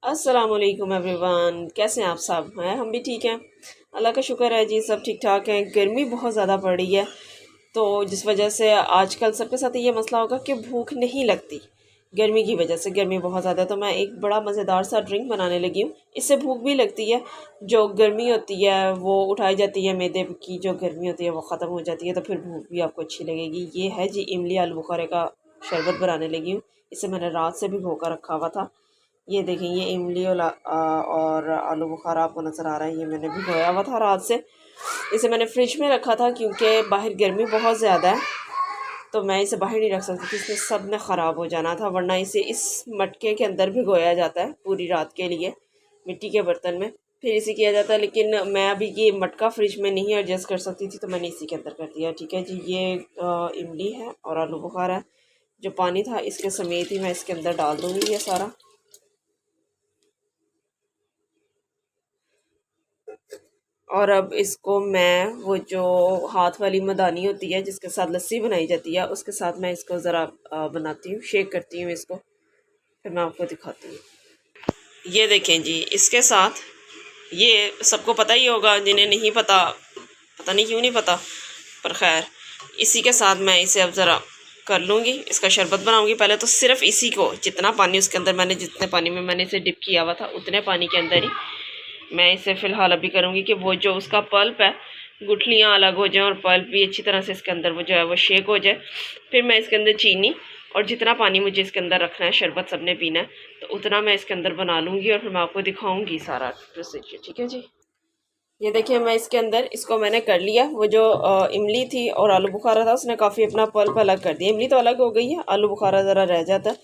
अस्सलामुअलैकुम एवरीवन, कैसे हैं आप सब? हैं हम भी ठीक हैं, अल्लाह का शुक्र है जी, सब ठीक ठाक हैं। गर्मी बहुत ज़्यादा पड़ रही है, तो जिस वजह से आजकल सबके साथ ये मसला होगा कि भूख नहीं लगती गर्मी की वजह से। गर्मी बहुत ज़्यादा है तो मैं एक बड़ा मज़ेदार सा ड्रिंक बनाने लगी हूँ। इससे भूख भी लगती है, जो गर्मी होती है वो उठाई जाती है, मैदे की जो गर्मी होती है वो ख़त्म हो जाती है, तो फिर भूख भी आपको अच्छी लगेगी। ये है जी इमली आलू बुखारे का शरबत बनाने लगी हूँ। इसे मैंने रात से भिगो कर रखा हुआ था। ये देखें, ये इमली और आलू बुखारा आपको नज़र आ रहा है, ये मैंने भिगोया हुआ था रात से। इसे मैंने फ्रिज में रखा था क्योंकि बाहर गर्मी बहुत ज़्यादा है, तो मैं इसे बाहर नहीं रख सकती थी, इसमें सब में ख़राब हो जाना था। वरना इसे इस मटके के अंदर भिगोया जाता है पूरी रात के लिए, मिट्टी के बर्तन में, फिर इसे किया जाता है। लेकिन मैं अभी ये मटका फ्रिज में नहीं एडजस्ट कर सकती थी, तो मैंने इसी के अंदर कर दिया। ठीक है जी, ये इमली है और आलू बुखारा है। जो पानी था इसके समेत ही मैं इसके अंदर डाल दूँगी ये सारा। और अब इसको मैं वो जो हाथ वाली मदानी होती है जिसके साथ लस्सी बनाई जाती है, उसके साथ मैं इसको ज़रा बनाती हूँ, शेक करती हूँ इसको, फिर मैं आपको दिखाती हूँ। ये देखें जी, इसके साथ ये सबको पता ही होगा, जिन्हें नहीं पता पता नहीं क्यों नहीं पता, पर खैर इसी के साथ मैं इसे अब ज़रा कर लूँगी, इसका शरबत बनाऊँगी। पहले तो सिर्फ इसी को, जितना पानी उसके अंदर मैंने, जितने पानी में मैंने इसे डिप किया हुआ था उतने पानी के अंदर ही मैं इसे फ़िलहाल अभी करूँगी कि वो जो उसका पल्प है, गुठलियाँ अलग हो जाएं और पल्प भी अच्छी तरह से इसके अंदर वो जो है वो शेक हो जाए। फिर मैं इसके अंदर चीनी और जितना पानी मुझे इसके अंदर रखना है, शरबत सब ने पीना है, तो उतना मैं इसके अंदर बना लूँगी और फिर मैं आपको दिखाऊँगी सारा प्रोसीजर। ठीक है जी, ये देखिए मैं इसके अंदर इसको मैंने कर लिया। वो जो इमली थी और आलू बुखारा था उसने काफ़ी अपना पल्प अलग कर दिया। इमली तो अलग हो गई है, आलू बुखारा ज़रा रह जाता है,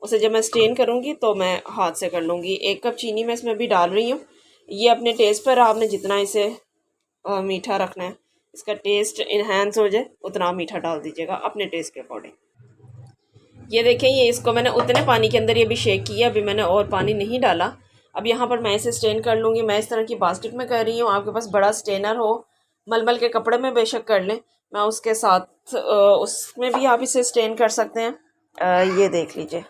उसे जब मैं स्टेन करूँगी तो मैं हाथ से कर लूँगी। 1 कप चीनी मैं इसमें भी डाल रही हूँ। ये अपने टेस्ट पर, आपने जितना इसे मीठा रखना है, इसका टेस्ट इन्हेंस हो जाए उतना मीठा डाल दीजिएगा अपने टेस्ट के अकॉर्डिंग। ये देखें, ये इसको मैंने उतने पानी के अंदर ये भी शेक किया, अभी मैंने और पानी नहीं डाला। अब यहाँ पर मैं इसे स्टेन कर लूँगी। मैं इस तरह की बास्केट में कर रही हूँ, आपके पास बड़ा स्टेनर हो, मलमल के कपड़े में बेशक कर लें, मैं उसके साथ उसमें भी आप इसे स्टेन कर सकते हैं। ये देख लीजिए,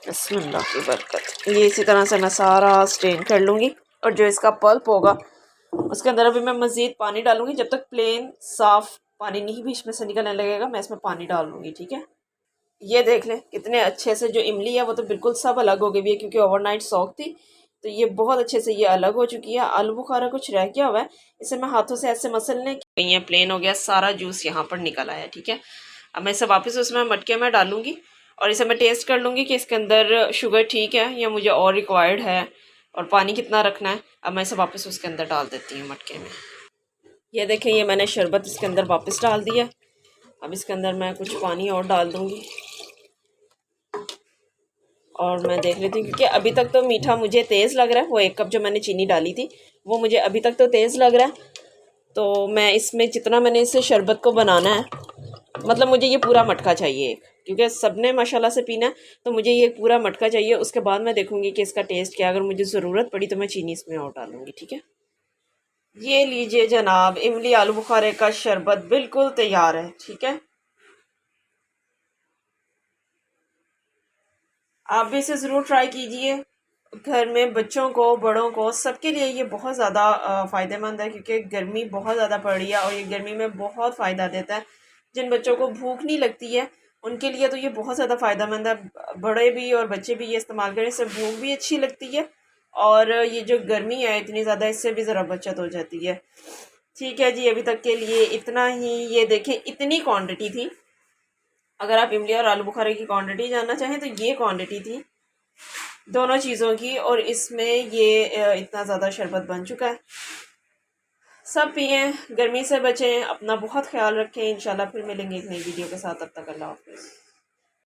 बिस्मिल्लाह की बरकत। ये इसी तरह से मैं सारा स्टेन कर लूँगी और जो इसका पल्प होगा उसके अंदर अभी मैं मज़ीद पानी डालूँगी। जब तक प्लेन साफ़ पानी नहीं बीच में से निकलने लगेगा मैं इसमें पानी डाल लूँगी। ठीक है, ये देख लें कितने अच्छे से जो इमली है वो तो बिल्कुल सब अलग हो गई है क्योंकि ओवरनाइट सोक थी, तो ये बहुत अच्छे से ये अलग हो चुकी है। आलू बुखारा कुछ रह गया हुआ है, इसे मैं हाथों से ऐसे मसल लें, ये प्लेन हो गया, सारा जूस यहाँ पर निकल आया। ठीक है, अब मैं इसे वापस उसमें मटके में डालूंगी और इसे मैं टेस्ट कर लूँगी कि इसके अंदर शुगर ठीक है या मुझे और रिक्वायर्ड है और पानी कितना रखना है। अब मैं इसे वापस उसके अंदर डाल देती हूँ मटके में। ये देखें, ये मैंने शरबत इसके अंदर वापस डाल दिया। अब इसके अंदर मैं कुछ पानी और डाल दूँगी और मैं देख लेती हूँ, क्योंकि अभी तक तो मीठा मुझे तेज़ लग रहा है। वो 1 कप जो मैंने चीनी डाली थी वो मुझे अभी तक तो तेज़ लग रहा है, तो मैं इसमें जितना मैंने इसे शरबत को बनाना है, मतलब मुझे ये पूरा मटका चाहिए एक, क्योंकि सबने माशाल्लाह से पीना है, तो मुझे ये पूरा मटका चाहिए। उसके बाद मैं देखूँगी कि इसका टेस्ट क्या, अगर मुझे ज़रूरत पड़ी तो मैं चीनी इसमें और डालूँगी। ठीक है, ये लीजिए जनाब, इमली आलू बुखारे का शरबत बिल्कुल तैयार है। ठीक है, आप भी इसे ज़रूर ट्राई कीजिए। घर में बच्चों को, बड़ों को, सबके लिए ये बहुत ज़्यादा फ़ायदेमंद है, क्योंकि गर्मी बहुत ज़्यादा पड़ रही है और ये गर्मी में बहुत फ़ायदा देता है। जिन बच्चों को भूख नहीं लगती है उनके लिए तो ये बहुत ज़्यादा फ़ायदेमंद है। बड़े भी और बच्चे भी ये इस्तेमाल करें, इससे भूख भी अच्छी लगती है और ये जो गर्मी है इतनी ज़्यादा, इससे भी ज़रा बचत हो जाती है। ठीक है जी, अभी तक के लिए इतना ही। ये देखें, इतनी क्वांटिटी थी। अगर आप इमली और आलू बुखारे की क्वांटिटी जानना चाहें तो ये क्वांटिटी थी दोनों चीज़ों की, और इसमें ये इतना ज़्यादा शरबत बन चुका है। सब पिए, गर्मी से बचें, अपना बहुत ख्याल रखें। इंशाल्लाह फिर मिलेंगे एक नई वीडियो के साथ, तब तक अल्लाह हाफ़िज़।